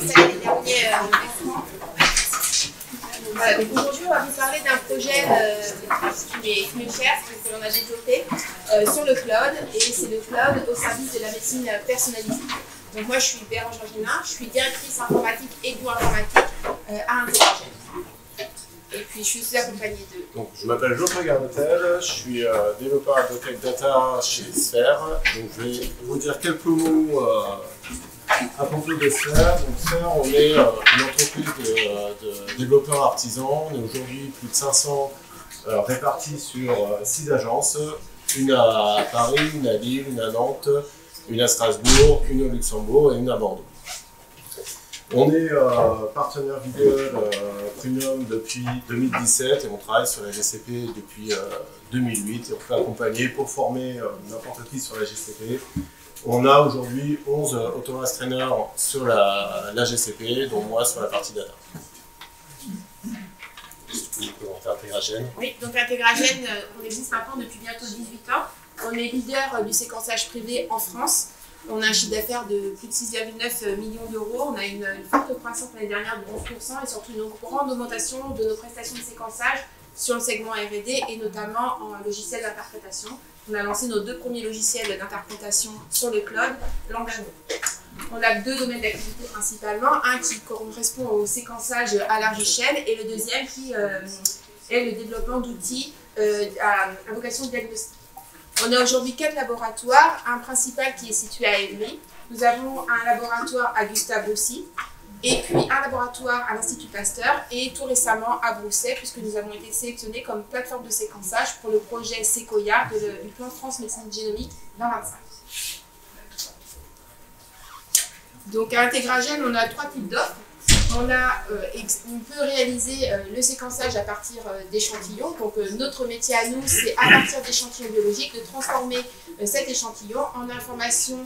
m'installer les derniers écrans. Voilà, donc aujourd'hui, on va vous parler d'un projet qui m'est cher, que l'on a développé sur le cloud, et c'est le cloud au service de la médecine personnalisée. Donc moi, je suis Bérangère Génin, je suis directrice informatique et bioinformatique à Integragène. Et puis, je suis aussi accompagnée de... Donc, je m'appelle Geoffrey Garnotel, je suis développeur Advocate Data chez Sphere. Donc, je vais vous dire quelques mots à propos de Sphere. Donc, Sphere, on est une entreprise de développeurs artisans. On est aujourd'hui plus de 500 répartis sur 6 agences. Une à Paris, une à Lille, une à Nantes, une à Strasbourg, une au Luxembourg et une à Bordeaux. On est partenaire Google Premium depuis 2017 et on travaille sur la GCP depuis 2008 et on peut accompagner pour former n'importe qui sur la GCP. On a aujourd'hui 11 authorized trainers sur la GCP, dont moi sur la partie data. Integragène. Oui, donc Integragène, on existe maintenant depuis bientôt 18 ans. On est leader du séquençage privé en France. On a un chiffre d'affaires de plus de 6,9 millions d'euros. On a une forte croissance l'année dernière de 11% et surtout une grande augmentation de nos prestations de séquençage sur le segment R&D et notamment en logiciel d'interprétation. On a lancé nos 2 premiers logiciels d'interprétation sur le cloud l'an dernier. On a 2 domaines d'activité principalement, un qui correspond au séquençage à large échelle et le deuxième qui est le développement d'outils à vocation diagnostique. On a aujourd'hui 4 laboratoires, un principal qui est situé à Évry. Nous avons un laboratoire à Gustave Roussy et puis un laboratoire à l'Institut Pasteur et tout récemment à Brousset puisque nous avons été sélectionnés comme plateforme de séquençage pour le projet Sequoia du plan France Médecine Génomique 2025. Donc à Integragène, on a 3 types d'offres. On peut réaliser le séquençage à partir d'échantillons. Donc notre métier à nous, c'est à partir d'échantillons biologiques de transformer cet échantillon en information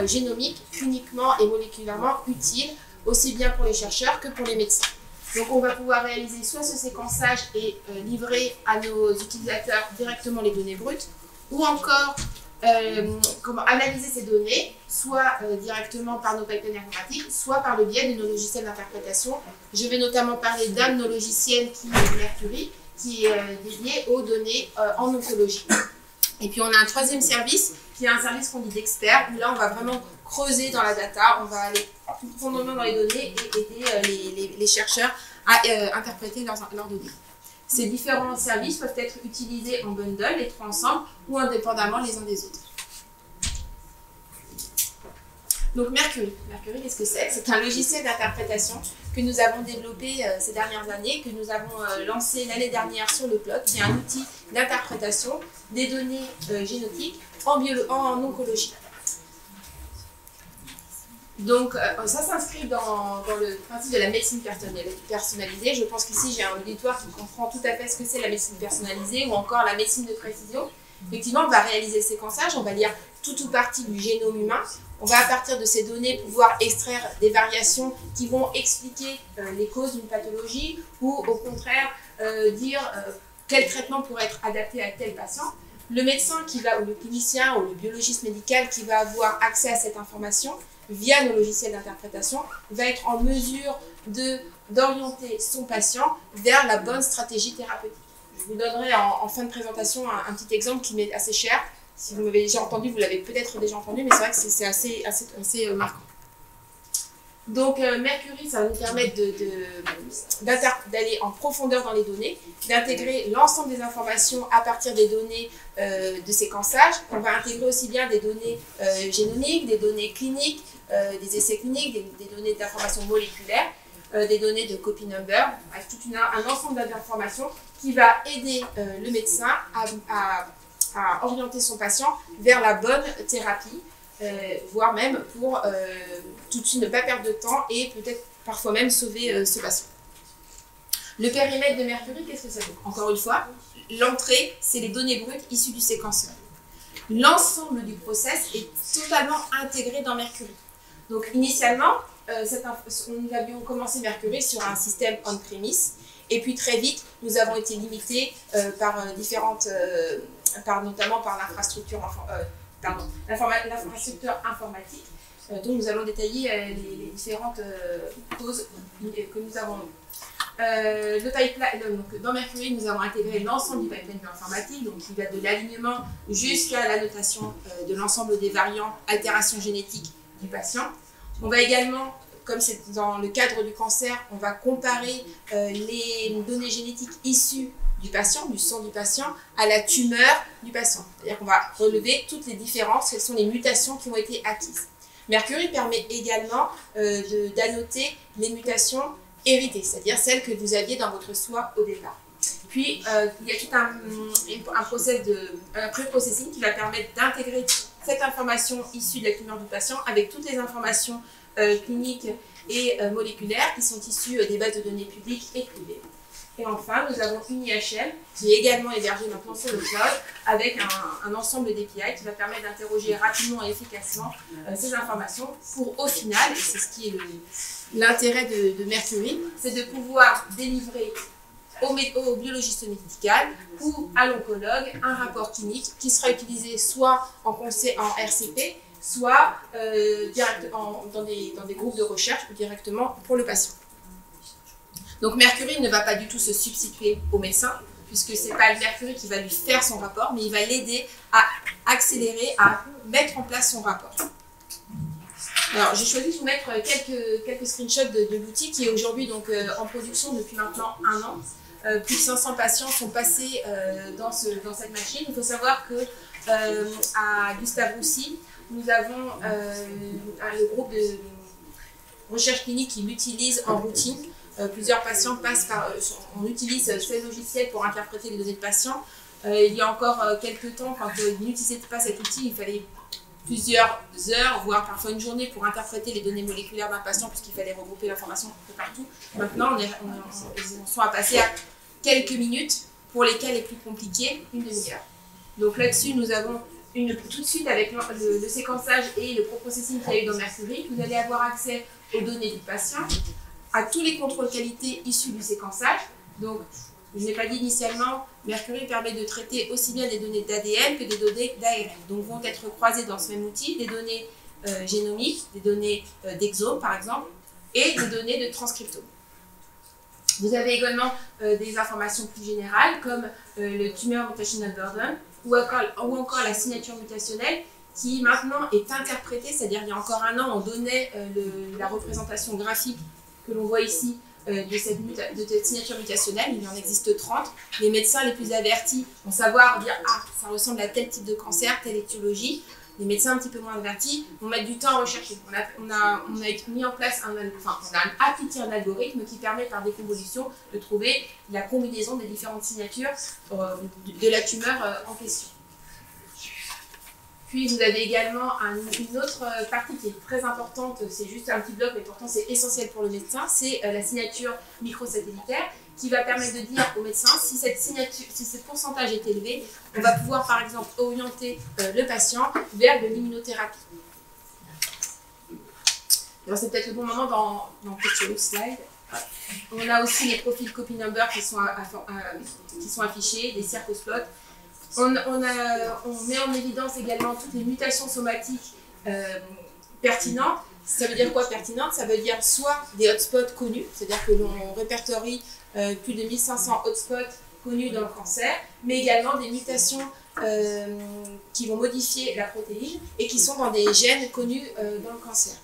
génomique uniquement et moléculairement utile, aussi bien pour les chercheurs que pour les médecins. Donc on va pouvoir réaliser soit ce séquençage et livrer à nos utilisateurs directement les données brutes, ou encore analyser ces données, soit directement par nos pipelines informatiques, soit par le biais de nos logiciels d'interprétation. Je vais notamment parler d'un de nos logiciels qui est Mercury, qui est dédié aux données en oncologie. Et puis on a un 3e service, qui est un service qu'on dit d'expert, où là on va vraiment creuser dans la data, on va aller profondément dans les données et aider les chercheurs à interpréter leurs données. Ces différents services peuvent être utilisés en bundle, les 3 ensemble, ou indépendamment les uns des autres. Donc Mercury, qu'est-ce que c'est? C'est un logiciel d'interprétation que nous avons développé ces dernières années, que nous avons lancé l'année dernière sur le cloud, qui est un outil d'interprétation des données génétiques en oncologie. Donc ça s'inscrit dans le principe de la médecine personnalisée. Je pense qu'ici j'ai un auditoire qui comprend tout à fait ce que c'est la médecine personnalisée ou encore la médecine de précision. Effectivement, on va réaliser le séquençage, on va lire tout ou partie du génome humain. On va à partir de ces données pouvoir extraire des variations qui vont expliquer les causes d'une pathologie ou au contraire dire quel traitement pourrait être adapté à tel patient. Le médecin ou le clinicien ou le biologiste médical qui va avoir accès à cette information via nos logiciels d'interprétation, va être en mesure d'orienter son patient vers la bonne stratégie thérapeutique. Je vous donnerai en fin de présentation un petit exemple qui m'est assez cher. Si vous m'avez déjà entendu, vous l'avez peut-être déjà entendu, mais c'est vrai que c'est assez marquant. Donc Mercury, ça va nous permettre d'aller en profondeur dans les données, d'intégrer l'ensemble des informations à partir des données de séquençage. On va intégrer aussi bien des données génomiques, des données cliniques, des essais cliniques, des données d'informations moléculaires, des données de copy number, avec tout un ensemble d'informations qui va aider le médecin à orienter son patient vers la bonne thérapie, voire même pour tout de suite ne pas perdre de temps et peut-être parfois même sauver ce patient. Le périmètre de Mercury, qu'est-ce que ça veut? Encore une fois, l'entrée, c'est les données brutes issues du séquenceur. L'ensemble du process est totalement intégré dans Mercury. Donc initialement, nous avions commencé Mercury sur un système on-premise et puis très vite, nous avons été limités notamment par l'infrastructure informatique dont nous allons détailler les différentes causes que nous avons eues. Donc dans Mercury, nous avons intégré l'ensemble du pipeline bioinformatique, donc qui va de l'alignement jusqu'à la notation de l'ensemble des variants, altérations génétiques du patient. On va également, comme c'est dans le cadre du cancer, on va comparer les données génétiques issues du patient, du sang du patient, à la tumeur du patient. C'est-à-dire qu'on va relever toutes les différences, quelles sont les mutations qui ont été acquises. Mercury permet également d'annoter les mutations héritées, c'est-à-dire celles que vous aviez dans votre soi au départ. Puis, il y a tout un pré-processing qui va permettre d'intégrer cette information issue de la tumeur du patient avec toutes les informations cliniques et moléculaires qui sont issues des bases de données publiques et privées. Et enfin, nous avons une IHM qui est également hébergée maintenant sur le cloud avec un ensemble d'API qui va permettre d'interroger rapidement et efficacement ces informations pour, au final, et c'est ce qui est l'intérêt de Mercury, c'est de pouvoir délivrer au biologiste médical ou à l'oncologue un rapport clinique qui sera utilisé soit en RCP, soit dans des groupes de recherche ou directement pour le patient. Donc Mercury ne va pas du tout se substituer au médecin, puisque ce n'est pas le Mercury qui va lui faire son rapport, mais il va l'aider à accélérer, à mettre en place son rapport. Alors j'ai choisi de vous mettre quelques screenshots de l'outil qui est aujourd'hui donc en production depuis maintenant 1 an. Plus de 500 patients sont passés dans cette machine. Il faut savoir que à Gustave Roussy, nous avons le groupe de recherche clinique qui l'utilise en routine. Plusieurs patients passent on utilise ces logiciels pour interpréter les données de patients. Il y a encore quelques temps, quand ils n'utilisaient pas cet outil, il fallait plusieurs heures, voire parfois une journée pour interpréter les données moléculaires d'un patient puisqu'il fallait regrouper l'information un peu partout. Maintenant, on sont à passer à quelques minutes, pour lesquelles est plus compliqué, une demi-heure. Donc là-dessus, nous avons tout de suite avec le séquençage et le processing qu'il y a eu dans Mercury, vous allez avoir accès aux données du patient, à tous les contrôles qualité issus du séquençage. Donc, je ne l'ai pas dit initialement, Mercury permet de traiter aussi bien des données d'ADN que des données d'ARN. Donc, vont être croisées dans ce même outil des données génomiques, des données d'exome par exemple, et des données de transcriptome. Vous avez également des informations plus générales comme le Tumor Mutational Burden ou encore la signature mutationnelle qui maintenant est interprétée, c'est-à-dire il y a encore 1 an on donnait la représentation graphique que l'on voit ici de cette signature mutationnelle, il en existe 30. Les médecins les plus avertis vont savoir dire « Ah, ça ressemble à tel type de cancer, telle étiologie ». Les médecins un petit peu moins avertis vont mettre du temps à rechercher. On a mis en place on a appliqué un algorithme qui permet par déconvolution de trouver la combinaison des différentes signatures de la tumeur en question. Puis vous avez également une autre partie qui est très importante, c'est juste un petit bloc, mais pourtant c'est essentiel pour le médecin, c'est la signature microsatellitaire qui va permettre de dire au médecin si ce pourcentage est élevé, on va pouvoir par exemple orienter le patient vers de l'immunothérapie. Alors c'est peut-être le bon moment dans le slide. On a aussi les profils copy number qui sont affichés, des circosplots. On met en évidence également toutes les mutations somatiques pertinentes. Ça veut dire quoi pertinente? Ça veut dire soit des hotspots connus, c'est-à-dire que l'on répertorie plus de 1500 hotspots connus dans le cancer, mais également des mutations qui vont modifier la protéine et qui sont dans des gènes connus dans le cancer.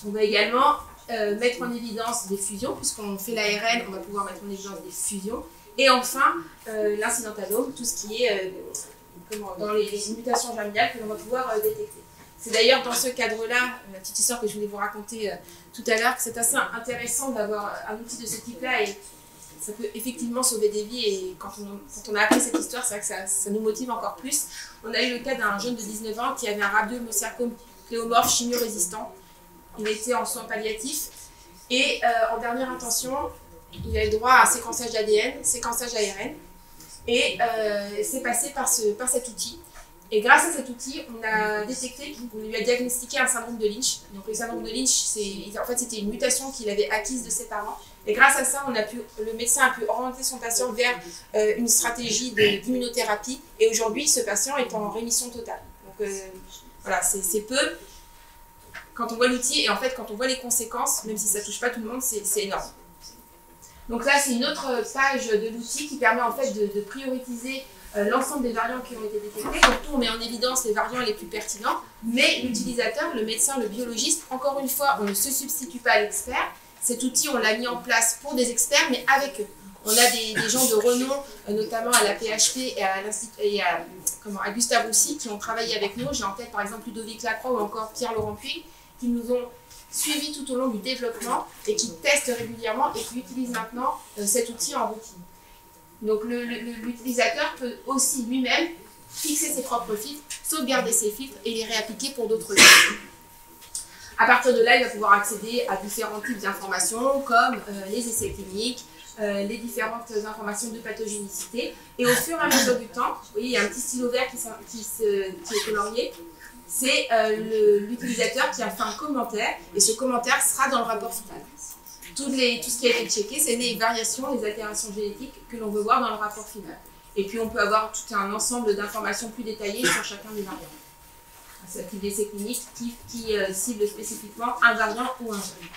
On va également mettre en évidence des fusions, puisqu'on fait l'ARN, on va pouvoir mettre en évidence des fusions. Et enfin, l'incidentalome, tout ce qui est dans les mutations germinales que l'on va pouvoir détecter. C'est d'ailleurs dans ce cadre-là, la petite histoire que je voulais vous raconter tout à l'heure, que c'est assez intéressant d'avoir un outil de ce type-là et ça peut effectivement sauver des vies. Et quand on a appris cette histoire, c'est vrai que ça nous motive encore plus. On a eu le cas d'un jeune de 19 ans qui avait un rhabdomyosarcome pléomorphe chimio-résistant. Il était en soins palliatifs et en dernière intention, il a eu droit à un séquençage d'ADN, séquençage ARN, et c'est passé par cet outil. Et grâce à cet outil, on a détecté, on lui a diagnostiqué un syndrome de Lynch. Donc le syndrome de Lynch, en fait, c'était une mutation qu'il avait acquise de ses parents. Et grâce à ça, le médecin a pu orienter son patient vers une stratégie d'immunothérapie. Et aujourd'hui, ce patient est en rémission totale. Donc voilà, c'est peu. quand on voit l'outil et en fait quand on voit les conséquences, même si ça touche pas tout le monde, c'est énorme. Donc là c'est une autre page de l'outil qui permet en fait de prioriser l'ensemble des variants qui ont été détectés. Donc on met en évidence les variants les plus pertinents, mais l'utilisateur, le médecin, le biologiste, encore une fois, on ne se substitue pas à l'expert. Cet outil, on l'a mis en place pour des experts, mais avec eux. On a des gens de renom, notamment à la PHP et à Gustave Roussy, qui ont travaillé avec nous. J'ai en tête par exemple Ludovic Lacroix ou encore Pierre-Laurent Puig, qui nous ont suivis tout au long du développement et qui testent régulièrement et qui utilisent maintenant cet outil en routine. Donc l'utilisateur peut aussi lui-même fixer ses propres filtres, sauvegarder ses filtres et les réappliquer pour d'autres filtres. À partir de là, il va pouvoir accéder à différents types d'informations comme les essais cliniques, les différentes informations de pathogénicité. Et au fur et à mesure du temps, vous voyez, il y a un petit stylo vert qui est colorié. C'est l'utilisateur qui a fait un commentaire et ce commentaire sera dans le rapport final. Tout ce qui a été checké, c'est les variations, les altérations génétiques que l'on veut voir dans le rapport final. Et puis on peut avoir tout un ensemble d'informations plus détaillées sur chacun des variants. C'est un type d'essai clinique qui cible spécifiquement un variant ou un gène.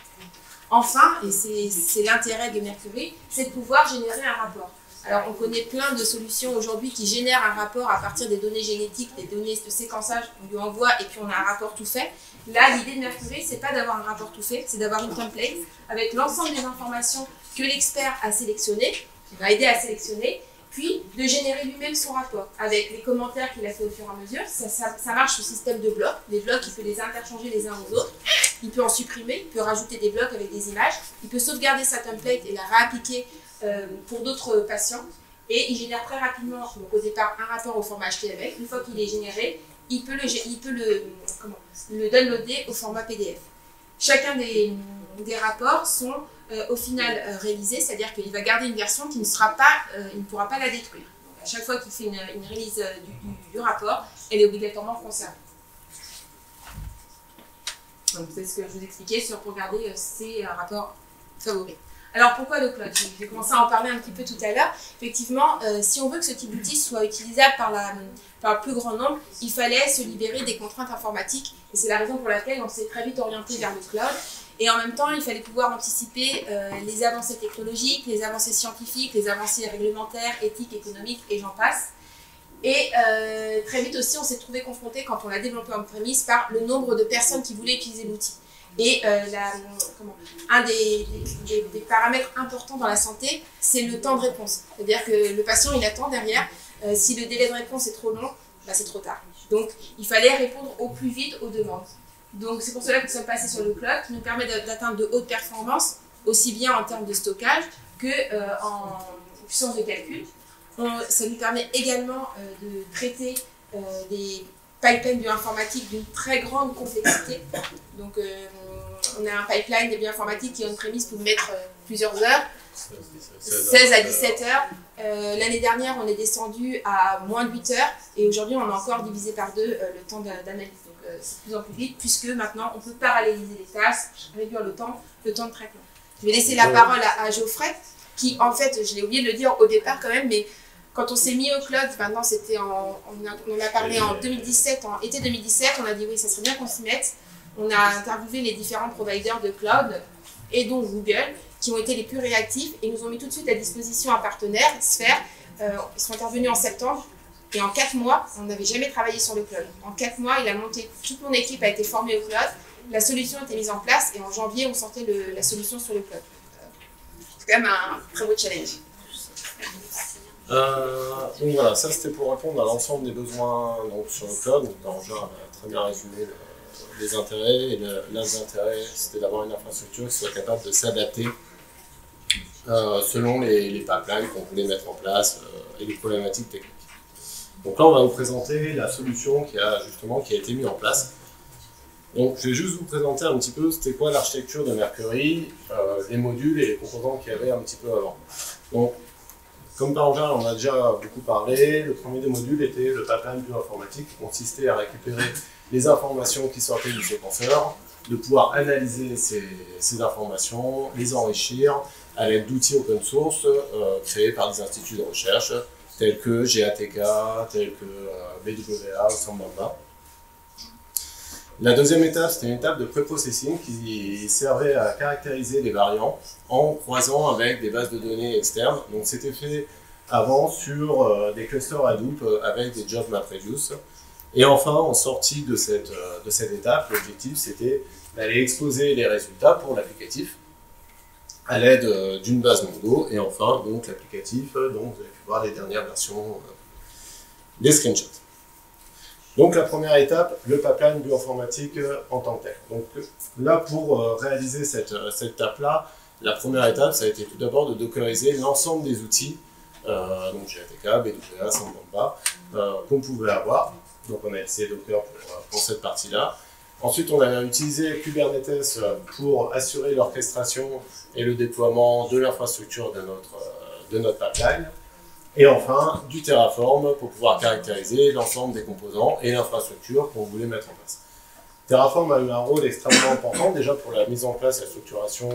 Enfin, et c'est l'intérêt de Mercury, c'est de pouvoir générer un rapport. Alors on connaît plein de solutions aujourd'hui qui génèrent un rapport à partir des données génétiques, des données de séquençage, on lui envoie et puis on a un rapport tout fait. Là, l'idée de Mercury, c'est pas d'avoir un rapport tout fait, c'est d'avoir une template avec l'ensemble des informations que l'expert a sélectionnées, qui va aider à sélectionner, puis de générer lui-même son rapport avec les commentaires qu'il a fait au fur et à mesure. Ça marche au système de blocs. Les blocs, il peut les interchanger les uns aux autres. Il peut en supprimer, il peut rajouter des blocs avec des images. Il peut sauvegarder sa template et la réappliquer pour d'autres patients. Et il génère très rapidement, donc au départ, un rapport au format HTML. Une fois qu'il est généré, il peut le downloader au format PDF. Chacun des rapports sont au final réalisés, c'est-à-dire qu'il va garder une version qui ne pourra pas la détruire. Donc à chaque fois qu'il fait une release du rapport, elle est obligatoirement conservée. Donc c'est ce que je vous expliquais pour garder ses rapports favoris. Alors pourquoi le cloud? Je vais commencer à en parler un petit peu tout à l'heure. Effectivement, si on veut que ce type d'outil soit utilisable par le plus grand nombre, il fallait se libérer des contraintes informatiques. Et c'est la raison pour laquelle on s'est très vite orienté vers le cloud. Et en même temps, il fallait pouvoir anticiper les avancées technologiques, les avancées scientifiques, les avancées réglementaires, éthiques, économiques, et j'en passe. Et très vite aussi, on s'est trouvé confronté, quand on l'a développé en prémisse, par le nombre de personnes qui voulaient utiliser l'outil. Et un des paramètres importants dans la santé, c'est le temps de réponse. C'est-à-dire que le patient, il attend derrière. Si le délai de réponse est trop long, bah, c'est trop tard. Donc, il fallait répondre au plus vite aux demandes. Donc, c'est pour cela que nous sommes passés sur le cloud, qui nous permet d'atteindre de hautes performances, aussi bien en termes de stockage qu'en puissance de calcul. Ça nous permet également de traiter des pipelines bioinformatiques d'une très grande complexité. Donc, on a un pipeline de bioinformatique qui, en prémisse, peut mettre plusieurs heures, 16 à 17 heures. L'année dernière, on est descendu à moins de 8 heures et aujourd'hui, on a encore divisé par 2 le temps d'analyse. Donc, c'est de plus en plus vite puisque maintenant, on peut paralléliser les tâches, réduire le temps de traitement. Je vais laisser la parole à Geoffrey qui, en fait, je l'ai oublié de le dire au départ quand même, mais quand on s'est mis au cloud, maintenant c'était on a parlé en 2017, en été 2017, on a dit oui, ça serait bien qu'on s'y mette. On a interviewé les différents providers de cloud et donc Google qui ont été les plus réactifs et nous ont mis tout de suite à disposition un partenaire, Sphere. Ils sont intervenus en septembre et en 4 mois, on n'avait jamais travaillé sur le cloud. En 4 mois, il a monté, toute mon équipe a été formée au cloud, la solution a été mise en place et en janvier, on sortait la solution sur le cloud. C'est quand même un très beau challenge. Donc voilà, ça c'était pour répondre à l'ensemble des besoins donc, sur le cloud. Donc, Jean a très bien résumé les intérêts. Et l'un des intérêts, c'était d'avoir une infrastructure qui soit capable de s'adapter selon les pipelines qu'on voulait mettre en place et les problématiques techniques. Donc là, on va vous présenter la solution qui a été mise en place. Donc je vais juste vous présenter un petit peu c'était quoi l'architecture de Mercury, les modules et les composants qu'il y avait un petit peu avant. Donc, comme par exemple, on a déjà beaucoup parlé, le premier des modules était le pipeline bioinformatique qui consistait à récupérer les informations qui sortaient du séquenceur, de pouvoir analyser ces informations, les enrichir à l'aide d'outils open source créés par des instituts de recherche tels que GATK, tels que BWA ou Sambamba. La deuxième étape, c'était une étape de pré-processing qui servait à caractériser les variants en croisant avec des bases de données externes. Donc c'était fait avant sur des clusters Hadoop avec des job MapReduce. Et enfin, en sortie de cette étape, l'objectif c'était d'aller exposer les résultats pour l'applicatif à l'aide d'une base Mongo. Et enfin, donc l'applicatif, donc vous avez pu voir les dernières versions des screenshots. Donc la première étape, le pipeline bioinformatique en tant que tel. Donc là, pour réaliser cette étape-là, la première étape, ça a été tout d'abord de dockeriser l'ensemble des outils, donc GATK, BWA, Sambamba, qu'on pouvait avoir. Donc on a essayé Docker pour cette partie-là. Ensuite, on a utilisé Kubernetes pour assurer l'orchestration et le déploiement de l'infrastructure de notre pipeline. Et enfin, du Terraform pour pouvoir caractériser l'ensemble des composants et l'infrastructure qu'on voulait mettre en place. Terraform a eu un rôle extrêmement important, déjà pour la mise en place et la structuration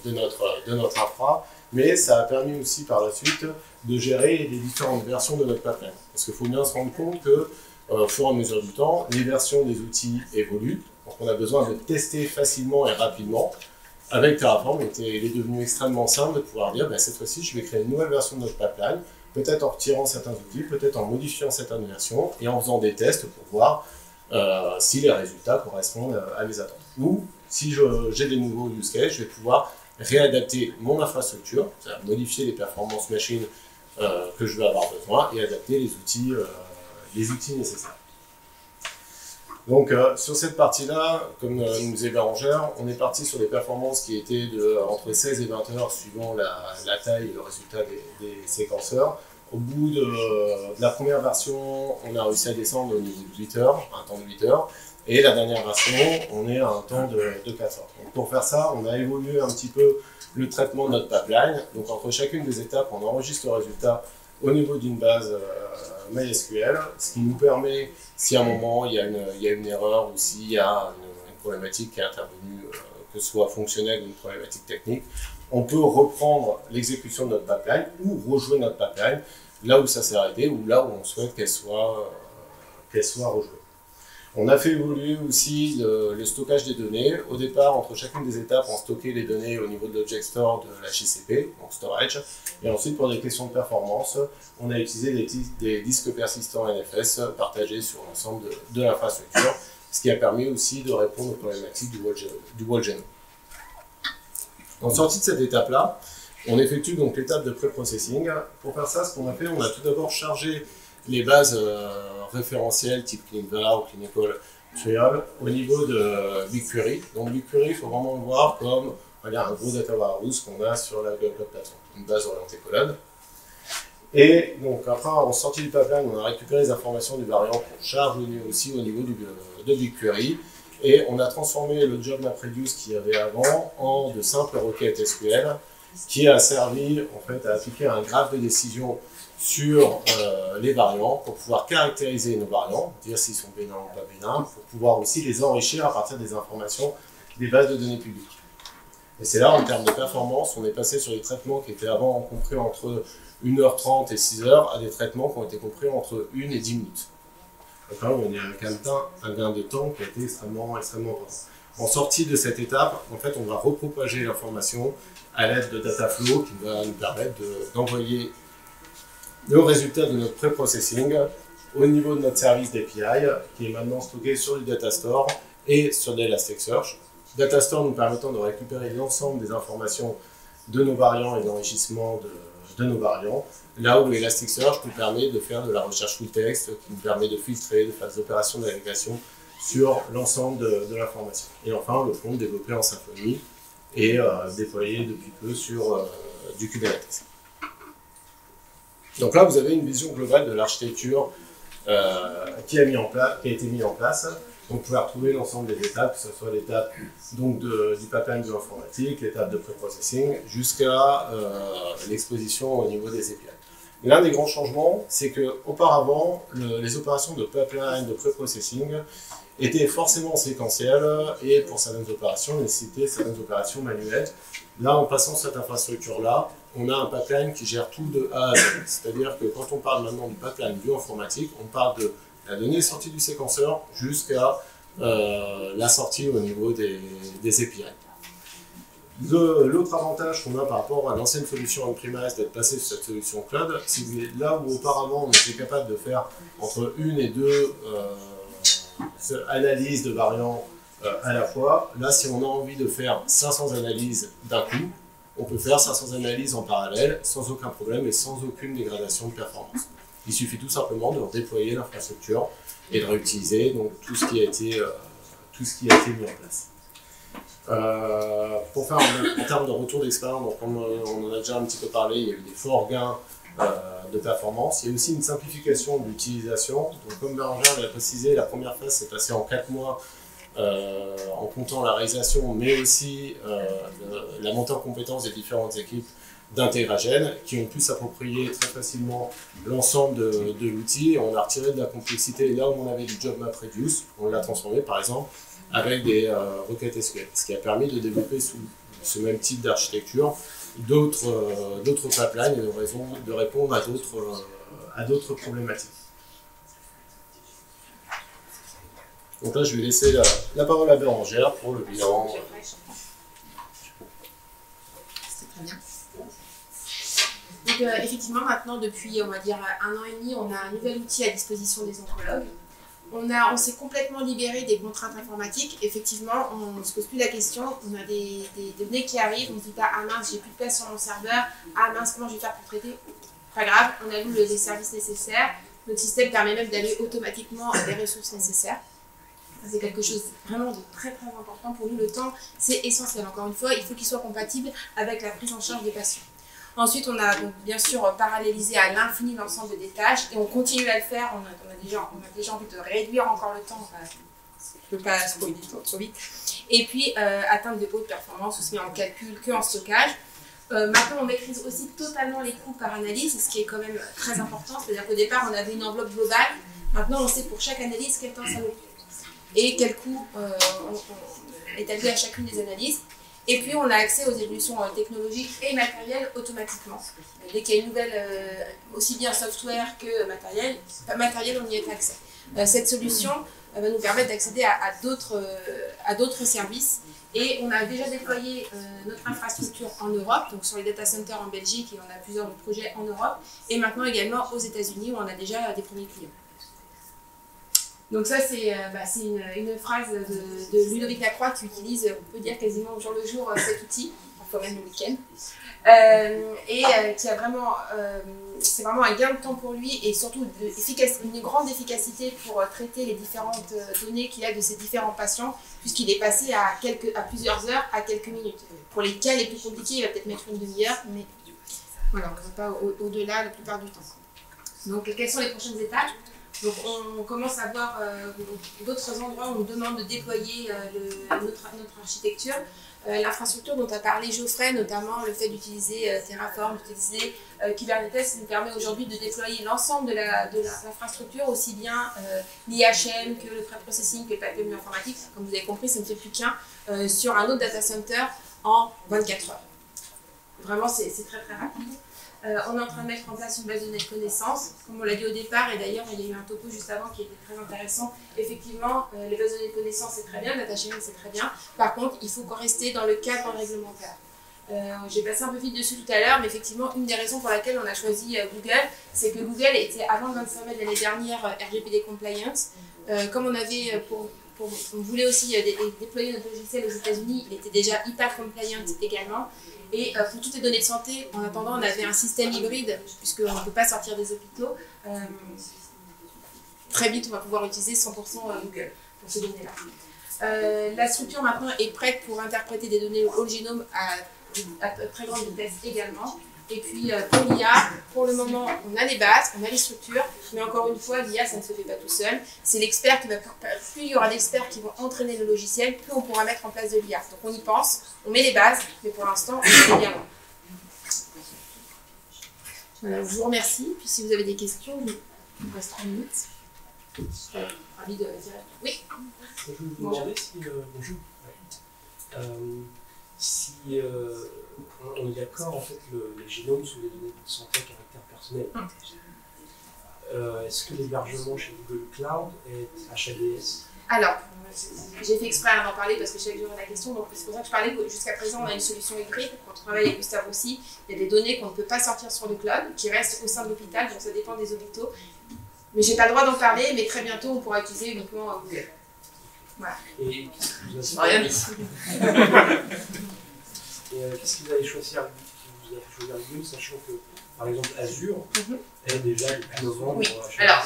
de notre infra, mais ça a permis aussi par la suite de gérer les différentes versions de notre pipeline. Parce qu'il faut bien se rendre compte que, au fur et à mesure du temps, les versions des outils évoluent, donc on a besoin de tester facilement et rapidement. Avec Terraform, il est devenu extrêmement simple de pouvoir dire cette fois-ci, je vais créer une nouvelle version de notre pipeline, peut-être en retirant certains outils, peut-être en modifiant certaines versions et en faisant des tests pour voir si les résultats correspondent à mes attentes. Ou si j'ai des nouveaux use cases, je vais pouvoir réadapter mon infrastructure, c'est-à-dire modifier les performances machines que je vais avoir besoin et adapter les outils nécessaires. Donc sur cette partie-là, comme nous disait Bérangère, on est parti sur des performances qui étaient entre 16 et 20 heures suivant la taille et le résultat des séquenceurs. Au bout de la première version, on a réussi à descendre au niveau de 8 heures, un temps de 8 heures. Et la dernière version, on est à un temps de 4 heures. Donc pour faire ça, on a évolué un petit peu le traitement de notre pipeline. Donc entre chacune des étapes, on enregistre le résultat au niveau d'une base MySQL, ce qui nous permet, si à un moment il y a une erreur ou s'il y a une problématique qui est intervenue, que ce soit fonctionnelle ou une problématique technique, on peut reprendre l'exécution de notre pipeline ou rejouer notre pipeline là où ça s'est arrêté ou là où on souhaite qu'elle soit rejouée. On a fait évoluer aussi le stockage des données. Au départ, entre chacune des étapes, on stockait les données au niveau de l'object store de la JCP, donc storage. Et ensuite, pour des questions de performance, on a utilisé des disques persistants NFS partagés sur l'ensemble de l'infrastructure, ce qui a permis aussi de répondre aux problématiques du whole genome. En sortie de cette étape-là, on effectue donc l'étape de pré-processing. Pour faire ça, ce qu'on a fait, on a tout d'abord chargé les bases référentielles type CleanVar ou Clinical Trial au niveau de BigQuery. Donc BigQuery, il faut vraiment le voir comme un gros data warehouse qu'on a sur la Google Cloud Platform, une base orientée colonne. Et donc après, en sortie du pipeline, on a récupéré les informations du variant qu'on charge aussi au niveau de BigQuery. Et on a transformé le job MapReduce qu'il y avait avant en de simples requêtes SQL qui a servi en fait à appliquer un graphe de décision sur les variants pour pouvoir caractériser nos variants, dire s'ils sont bénins ou pas bénins, pour pouvoir aussi les enrichir à partir des informations des bases de données publiques. Et c'est là, en termes de performance, on est passé sur des traitements qui étaient avant compris entre 1h30 et 6h à des traitements qui ont été compris entre 1 et 10 minutes. Donc là, on a un gain de temps qui a été extrêmement important. En sortie de cette étape, en fait, on va repropager l'information à l'aide de Dataflow qui va nous permettre d'envoyer le résultat de notre pré-processing au niveau de notre service d'API qui est maintenant stocké sur du Datastore et sur de l'Elasticsearch. Datastore nous permettant de récupérer l'ensemble des informations de nos variants et d'enrichissement de nos variants, là où Elasticsearch nous permet de faire de la recherche full text, qui nous permet de filtrer, de faire des opérations d'agrégation sur l'ensemble de l'information. Et enfin, le front développé en Symfony et déployé depuis peu sur du Kubernetes. Donc là, vous avez une vision globale de l'architecture qui a été mise en place. Donc, vous pouvez retrouver l'ensemble des étapes, que ce soit l'étape du pipeline bioinformatique, l'étape de pré-processing, jusqu'à l'exposition au niveau des API. L'un des grands changements, c'est qu'auparavant, les opérations de pipeline, de pré-processing étaient forcément séquentielles et pour certaines opérations, nécessitaient certaines opérations manuelles. Là, en passant cette infrastructure-là, on a un pipeline qui gère tout de A à Z. C'est-à-dire que quand on parle maintenant du pipeline bioinformatique, on parle de la donnée sortie du séquenceur jusqu'à la sortie au niveau des API. L'autre avantage qu'on a par rapport à l'ancienne solution on-premise d'être passé sur cette solution cloud, c'est que là où auparavant on était capable de faire entre 1 et 2 analyses de variants à la fois, là si on a envie de faire 500 analyses d'un coup, on peut faire 500 analyses en parallèle sans aucun problème et sans aucune dégradation de performance. Il suffit tout simplement de déployer l'infrastructure et de réutiliser donc, tout ce qui a été mis en place. Pour faire en termes de retour d'expérience, donc on en a déjà un petit peu parlé, il y a eu des forts gains de performance. Il y a aussi une simplification de l'utilisation. Donc, comme Bérangère l'a précisé, la première phase s'est passée en 4 mois en comptant la réalisation, mais aussi la montée en compétence des différentes équipes d'Integragen qui ont pu s'approprier très facilement l'ensemble de l'outil. On a retiré de la complexité là où on avait du job map reduce, on l'a transformé par exemple avec des requêtes SQL, ce qui a permis de développer sous ce même type d'architecture d'autres pipelines et de répondre à d'autres problématiques. Donc là, je vais laisser la parole à Bérangère pour le bilan. C'est très bien. Donc effectivement, maintenant, depuis, on va dire, 1 an et demi, on a un nouvel outil à disposition des oncologues. On s'est complètement libéré des contraintes informatiques. Effectivement, on ne se pose plus la question. On a des données qui arrivent. On ne se dit pas « Ah mince, j'ai plus de place sur mon serveur. Ah mince, comment je vais faire pour traiter ?» Pas grave, on alloue les services nécessaires. Notre système permet même d'aller automatiquement à des ressources nécessaires. C'est quelque chose vraiment de très très important pour nous. Le temps, c'est essentiel. Encore une fois, il faut qu'il soit compatible avec la prise en charge des patients. Ensuite, on a donc, bien sûr parallélisé à l'infini l'ensemble des tâches et on continue à le faire. On a déjà envie de réduire encore le temps. Je ne peux pas scroller trop vite. Et puis, atteindre de hautes performances aussi bien en calcul qu'en stockage. Maintenant, on maîtrise aussi totalement les coûts par analyse, ce qui est quand même très important. C'est-à-dire qu'au départ, on avait une enveloppe globale. Maintenant, on sait pour chaque analyse quel temps ça nous prend et quel coût on établit à chacune des analyses. Et puis, on a accès aux évolutions technologiques et matérielles automatiquement. Dès qu'il y a une nouvelle, aussi bien software que matériel, on y a accès. Cette solution va nous permettre d'accéder à d'autres services. Et on a déjà déployé notre infrastructure en Europe, donc sur les data centers en Belgique, et on a plusieurs projets en Europe. Et maintenant également aux États-Unis, où on a déjà des premiers clients. Donc ça, c'est une phrase de Ludovic Lacroix qui utilise, on peut dire quasiment au jour le jour, cet outil, parfois même le week-end, qui a vraiment, c'est vraiment un gain de temps pour lui et surtout une grande efficacité pour traiter les différentes données qu'il a de ses différents patients, puisqu'il est passé à plusieurs heures à quelques minutes. Pour les cas les plus compliqués, il va peut-être mettre une demi-heure, mais voilà, on ne va pas au-delà la plupart du temps. Donc, quelles sont les prochaines étapes ? Donc on commence à voir d'autres endroits où on nous demande de déployer notre architecture. L'infrastructure dont a parlé Geoffrey, notamment le fait d'utiliser Terraform, d'utiliser Kubernetes, nous permet aujourd'hui de déployer l'ensemble de l'infrastructure, aussi bien l'IHM que le pré-processing, que le pipeline informatique. Comme vous avez compris, ça ne fait plus qu'un sur un autre data center en 24 heures. Vraiment, c'est très très rapide. On est en train de mettre en place une base de données de connaissances, comme on l'a dit au départ, et d'ailleurs il y a eu un topo juste avant qui était très intéressant. Effectivement, les bases de données de connaissances c'est très bien, data sharing c'est très bien. Par contre, il faut rester dans le cadre réglementaire. J'ai passé un peu vite dessus tout à l'heure, mais effectivement, une des raisons pour laquelle on a choisi Google, c'est que Google était, avant le 25 mai de l'année dernière, RGPD compliance. Comme on avait on voulait aussi déployer notre logiciel aux États-Unis, il était déjà hyper compliant également. Et pour toutes les données de santé, en attendant, on avait un système hybride, puisqu'on ne peut pas sortir des hôpitaux. Très vite, on va pouvoir utiliser 100% Google pour ces données-là. La structure maintenant est prête pour interpréter des données whole genome à très grande vitesse également. Et puis pour l'IA, pour le moment, on a les bases, on a les structures, mais encore une fois, l'IA, ça ne se fait pas tout seul. C'est l'expert qui va, plus il y aura d'experts qui vont entraîner le logiciel, plus on pourra mettre en place de l'IA. Donc on y pense, on met les bases, mais pour l'instant, on est bien loin. Voilà, je vous remercie. Puis si vous avez des questions, il me reste 3 minutes. Je serais ravie de dire. Oui. Je voulais vous demander si, bonjour. Si on est d'accord, en fait, les génomes sont des données de santé à caractère personnel. Est-ce que l'hébergement chez Google Cloud est HADS? Alors, j'ai fait exprès d'en parler parce que je savais que j'aurais la question, donc c'est pour ça que je parlais que jusqu'à présent on a une solution hybride, quand on travaille avec Gustave aussi, il y a des données qu'on ne peut pas sortir sur le cloud, qui restent au sein de l'hôpital, donc ça dépend des hôpitaux. Mais j'ai pas le droit d'en parler, mais très bientôt on pourra utiliser uniquement Google. Voilà. Et qu'est-ce que vous Rien avez mis. qu'est-ce que vous avez choisi Google, sachant que, par exemple, Azure est déjà depuis novembre. Oui. Alors,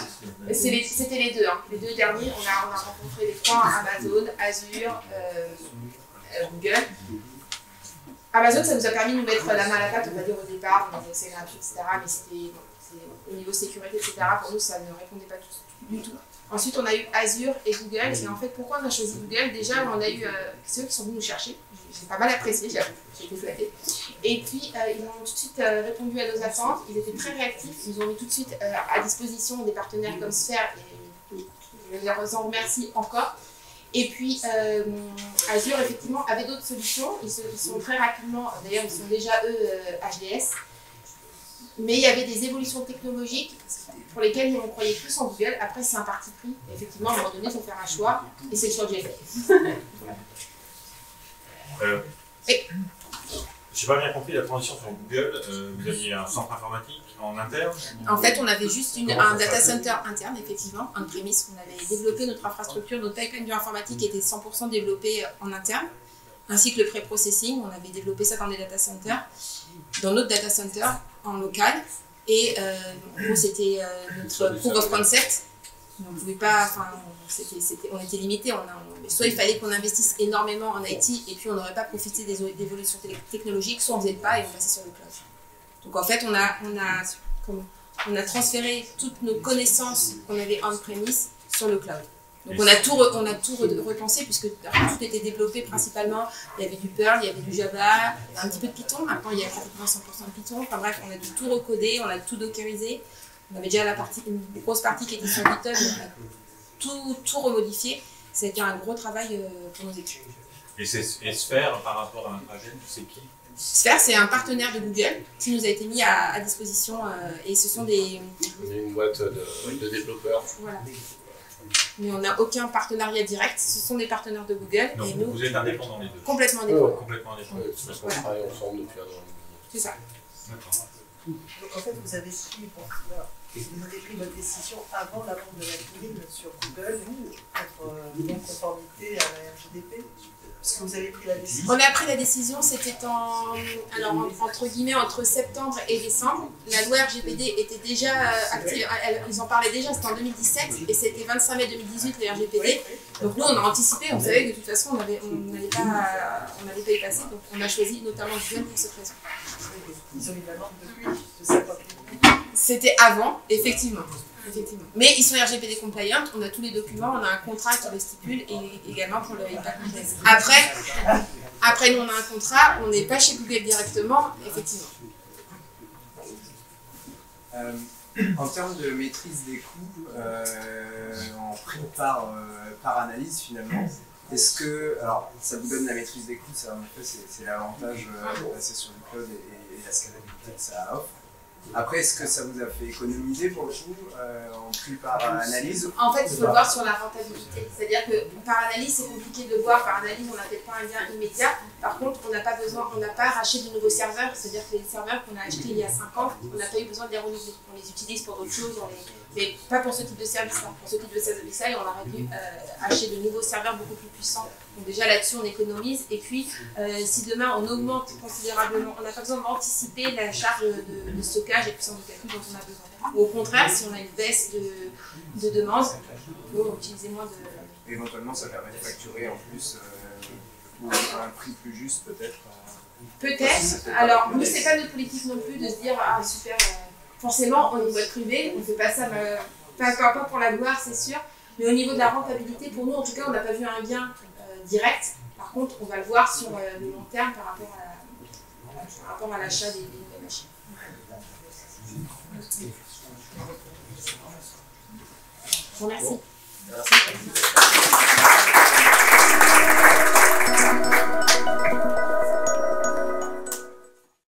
c'était les deux. Hein. Les deux derniers, on a rencontré les trois, Amazon, Azure, Google. Amazon, ça nous a permis de nous mettre la main à la pâte, on va dire au départ, on disait c'est gratuit, etc. Mais c'était au niveau sécurité, etc. Pour nous, ça ne répondait pas du tout. Ensuite, on a eu Azure et Google. Et en fait, pourquoi on a choisi Google? Déjà, on a eu ceux qui sont venus nous chercher. J'ai pas mal apprécié, j'ai été flattée. Et puis, ils ont tout de suite répondu à nos attentes. Ils étaient très réactifs. Ils ont mis tout de suite à disposition des partenaires comme Sphere. Et je les en remercie encore. Et puis, Azure, effectivement, avait d'autres solutions. Ils sont très rapidement, d'ailleurs, ils sont déjà, eux, HDS. Mais il y avait des évolutions technologiques pour lesquelles nous, on croyait plus en Google. Après, c'est un parti pris. Et effectivement, à un moment donné, il faut faire un choix. Et c'est le choix que j'ai fait. Je n'ai pas bien compris la transition sur Google. Vous aviez un centre informatique en interne? En fait, on avait juste un data center interne, effectivement, un prémisse. On avait développé notre infrastructure, notre pipeline bioinformatique était 100% développé en interne, ainsi que le pré-processing. On avait développé ça dans des data centers, dans notre data center en local. Et en gros, c'était notre proof of concept. On ne pouvait pas, on était limité. Soit il fallait qu'on investisse énormément en IT et puis on n'aurait pas profité des évolutions technologiques, soit on ne faisait pas et on passait sur le cloud. Donc en fait, on a transféré toutes nos connaissances qu'on avait on-premise sur le cloud. Donc on a tout repensé puisque tout était développé principalement. Il y avait du Perl, il y avait du Java, un petit peu de Python. Maintenant il y a pratiquement 100% de Python. Enfin bref, on a tout recodé, on a tout dockerisé. On avait déjà une grosse partie qui était sur GitHub, on a tout remodifié. C'était un gros travail pour nos équipes. Et Sphere, par rapport à Intragen, c'est qui? Sphere, c'est un partenaire de Google qui nous a été mis à disposition et ce sont des... On est une boîte de développeurs. Voilà. Mais on n'a aucun partenariat direct, ce sont des partenaires de Google. Donc et nous, vous êtes indépendants les deux? Complètement indépendants. Complètement indépendants. Parce qu'on travaille ensemble depuis un an. C'est ça. D'accord. Donc en fait, vous avez pris votre décision avant la vente de la grille sur Google ou être en conformité à la RGDP? Parce que vous avez pris la décision. On a pris la décision, c'était entre guillemets, entre septembre et décembre. La loi RGPD était déjà active, ils en parlaient déjà, c'était en 2017 et c'était 25 mai 2018 le RGPD. Donc nous, on a anticipé, on savait que de toute façon, on n'allait pas y passer, donc on a choisi notamment Google pour cette raison. Ils ont mis la norme depuis, je sais pas. C'était avant, effectivement. Mais ils sont RGPD compliant, on a tous les documents, on a un contrat qui le stipule et également pour le impact business. Après nous on a un contrat, on n'est pas chez Google directement, effectivement. En termes de maîtrise des coûts, en prix par analyse finalement, est-ce que, alors ça vous donne la maîtrise des coûts, ça en effet c'est l'avantage de passer sur le cloud et la scalabilité que ça offre. Après, est-ce que ça vous a fait économiser pour le coup en prix par analyse? En fait, il faut le voir sur la rentabilité. C'est-à-dire que par analyse, c'est compliqué de voir. Par analyse, on n'a peut-être pas un gain immédiat. Par contre, on n'a pas racheté de nouveaux serveurs. C'est-à-dire que les serveurs qu'on a achetés il y a 5 ans, on n'a pas eu besoin de les renouveler. On les utilise pour d'autres choses, mais pas pour ce type de service-là. Pour ce type de service-là, on aurait dû acheter de nouveaux serveurs beaucoup plus puissants. Donc déjà là-dessus, on économise. Et puis, si demain, on augmente considérablement, on n'a pas besoin d'anticiper la charge de stockage et puissance de calcul dont on a besoin. Ou au contraire, si on a une baisse de demande, on peut utiliser moins de... Éventuellement, ça permet de facturer en plus ou à un prix plus juste peut-être. Peut-être. Alors, nous, c'est pas notre politique non plus de se dire, ah super, forcément, on est une boîte privée, on ne fait pas ça, pas pour la gloire, c'est sûr. Mais au niveau de la rentabilité, pour nous, en tout cas, on n'a pas vu un gain direct. Par contre, on va le voir sur le long terme par rapport à l'achat des nouvelles machines. Je vous remercie. Merci.